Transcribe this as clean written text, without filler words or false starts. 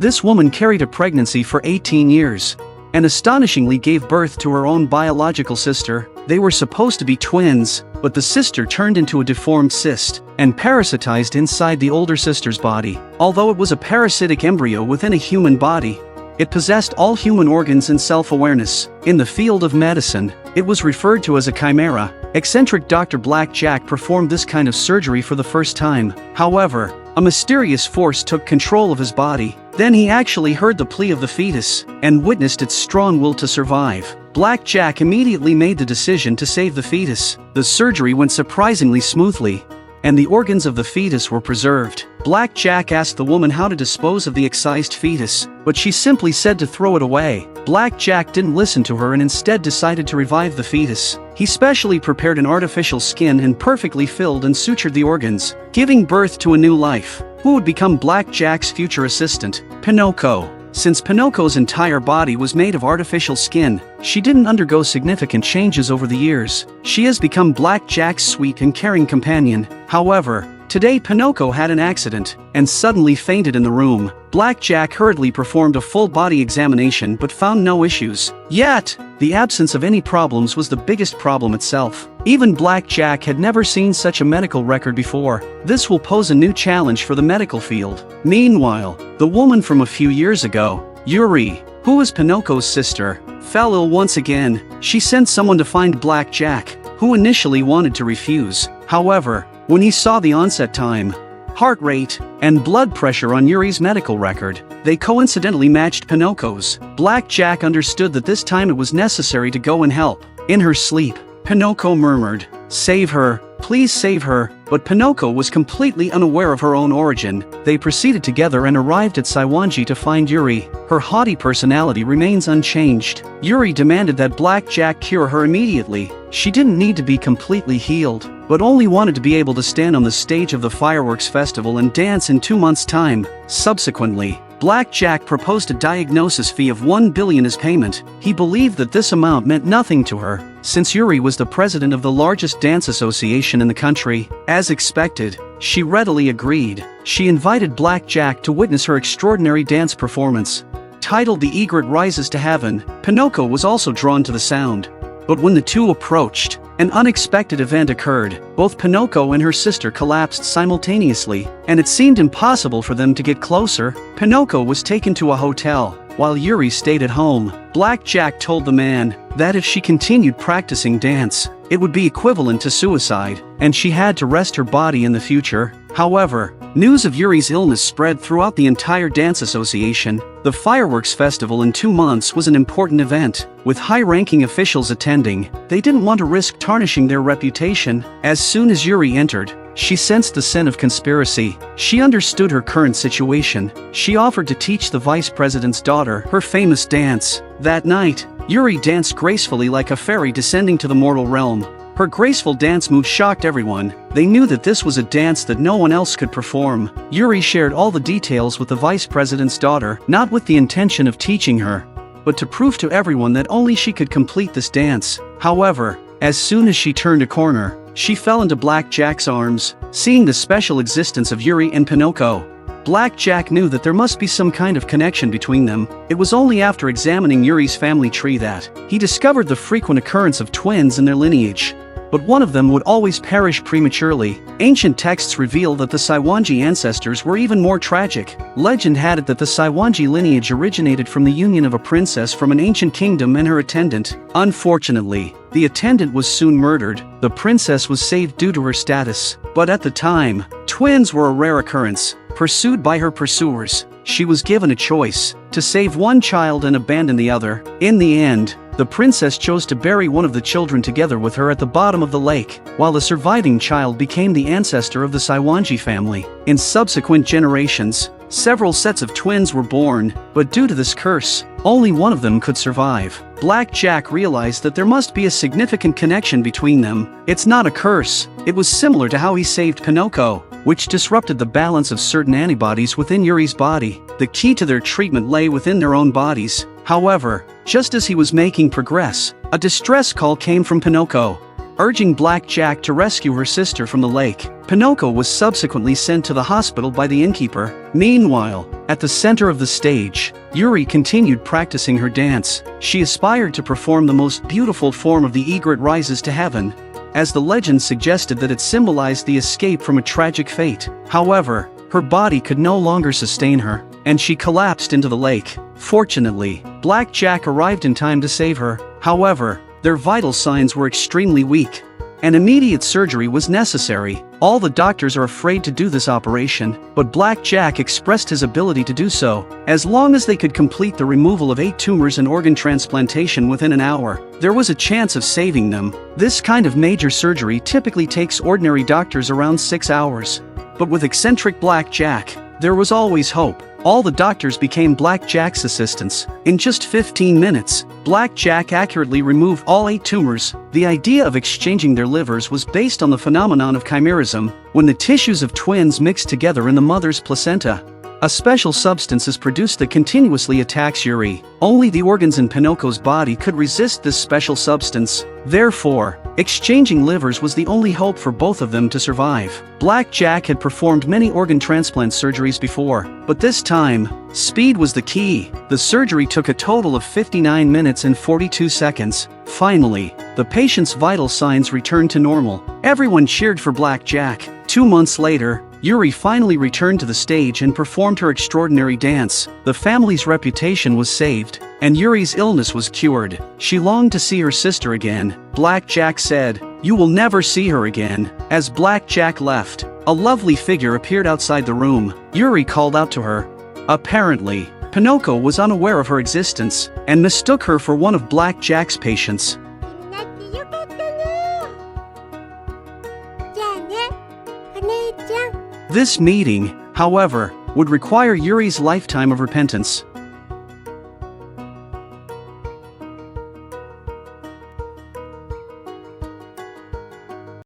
This woman carried a pregnancy for 18 years and astonishingly gave birth to her own biological sister. They were supposed to be twins, but the sister turned into a deformed cyst and parasitized inside the older sister's body. Although it was a parasitic embryo within a human body, it possessed all human organs and self-awareness. In the field of medicine, it was referred to as a chimera. Eccentric Dr. Black Jack performed this kind of surgery for the first time. However, a mysterious force took control of his body. Then he actually heard the plea of the fetus and witnessed its strong will to survive. Black Jack immediately made the decision to save the fetus. The surgery went surprisingly smoothly, and the organs of the fetus were preserved. Black Jack asked the woman how to dispose of the excised fetus, but she simply said to throw it away. Black Jack didn't listen to her and instead decided to revive the fetus. He specially prepared an artificial skin and perfectly filled and sutured the organs, giving birth to a new life. Who would become Black Jack's future assistant? Pinoko. Since Pinoko's entire body was made of artificial skin, she didn't undergo significant changes over the years. She has become Black Jack's sweet and caring companion. However, today Pinoko had an accident and suddenly fainted in the room. Black Jack hurriedly performed a full-body examination but found no issues. Yet, the absence of any problems was the biggest problem itself. Even Black Jack had never seen such a medical record before. This will pose a new challenge for the medical field. Meanwhile, the woman from a few years ago, Yuri, who was Pinoko's sister, fell ill once again. She sent someone to find Black Jack, who initially wanted to refuse. However, when he saw the onset time, heart rate, and blood pressure on Yuri's medical record, they coincidentally matched Pinoko's. Black Jack understood that this time it was necessary to go and help. In her sleep, Pinoko murmured, "Save her, please save her," but Pinoko was completely unaware of her own origin. They proceeded together and arrived at Saiwanji to find Yuri. Her haughty personality remains unchanged. Yuri demanded that Black Jack cure her immediately. She didn't need to be completely healed, but only wanted to be able to stand on the stage of the fireworks festival and dance in 2 months' time. Subsequently, Black Jack proposed a diagnosis fee of 1 billion as payment. He believed that this amount meant nothing to her, since Yuri was the president of the largest dance association in the country. As expected, she readily agreed. She invited Black Jack to witness her extraordinary dance performance. Titled "The Egret Rises to Heaven," Pinoko was also drawn to the sound. But when the two approached, an unexpected event occurred. Both Pinoko and her sister collapsed simultaneously, and it seemed impossible for them to get closer. Pinoko was taken to a hotel, while Yuri stayed at home. Black Jack told the man that if she continued practicing dance, it would be equivalent to suicide, and she had to rest her body in the future. However, news of Yuri's illness spread throughout the entire dance association. The fireworks festival in 2 months was an important event, with high-ranking officials attending. They didn't want to risk tarnishing their reputation. As soon as Yuri entered, she sensed the scent of conspiracy. She understood her current situation. She offered to teach the vice president's daughter her famous dance. That night, Yuri danced gracefully like a fairy descending to the mortal realm. Her graceful dance moves shocked everyone. They knew that this was a dance that no one else could perform. Yuri shared all the details with the vice president's daughter, not with the intention of teaching her, but to prove to everyone that only she could complete this dance. However, as soon as she turned a corner, she fell into Black Jack's arms. Seeing the special existence of Yuri and Pinoko, Black Jack knew that there must be some kind of connection between them. It was only after examining Yuri's family tree that he discovered the frequent occurrence of twins in their lineage, but one of them would always perish prematurely. Ancient texts reveal that the Saiwanji ancestors were even more tragic. Legend had it that the Saiwanji lineage originated from the union of a princess from an ancient kingdom and her attendant. Unfortunately, the attendant was soon murdered. The princess was saved due to her status, but at the time, twins were a rare occurrence. Pursued by her pursuers, she was given a choice to save one child and abandon the other. In the end, the princess chose to bury one of the children together with her at the bottom of the lake, while the surviving child became the ancestor of the Saiwanji family. In subsequent generations, several sets of twins were born, but due to this curse, only one of them could survive. Black Jack realized that there must be a significant connection between them. It's not a curse. It was similar to how he saved Pinoko, which disrupted the balance of certain antibodies within Yuri's body. The key to their treatment lay within their own bodies. However, just as he was making progress, a distress call came from Pinoko. urging Black Jack to rescue her sister from the lake. Pinoko was subsequently sent to the hospital by the innkeeper. Meanwhile, at the center of the stage, Yuri continued practicing her dance. She aspired to perform the most beautiful form of the egret rises to heaven, as the legend suggested that it symbolized the escape from a tragic fate. However, her body could no longer sustain her, and she collapsed into the lake. Fortunately, Black Jack arrived in time to save her. However, their vital signs were extremely weak, and immediate surgery was necessary. All the doctors are afraid to do this operation, but Black Jack expressed his ability to do so, as long as they could complete the removal of 8 tumors and organ transplantation within an hour. There was a chance of saving them. This kind of major surgery typically takes ordinary doctors around 6 hours. But with eccentric Black Jack, there was always hope. All the doctors became Black Jack's assistants. In just 15 minutes, Black Jack accurately removed all 8 tumors. The idea of exchanging their livers was based on the phenomenon of chimerism, when the tissues of twins mix together in the mother's placenta. A special substance is produced that continuously attacks Yuri. Only the organs in Pinoko's body could resist this special substance. Therefore, exchanging livers was the only hope for both of them to survive. Black Jack had performed many organ transplant surgeries before, but this time, speed was the key. The surgery took a total of 59 minutes and 42 seconds. Finally, the patient's vital signs returned to normal. Everyone cheered for Black Jack. 2 months later, Yuri finally returned to the stage and performed her extraordinary dance. The family's reputation was saved, and Yuri's illness was cured. She longed to see her sister again. Black Jack said, "You will never see her again." As Black Jack left, a lovely figure appeared outside the room. Yuri called out to her. Apparently, Pinoko was unaware of her existence, and mistook her for one of Black Jack's patients. This meeting, however, would require Yuri's lifetime of repentance.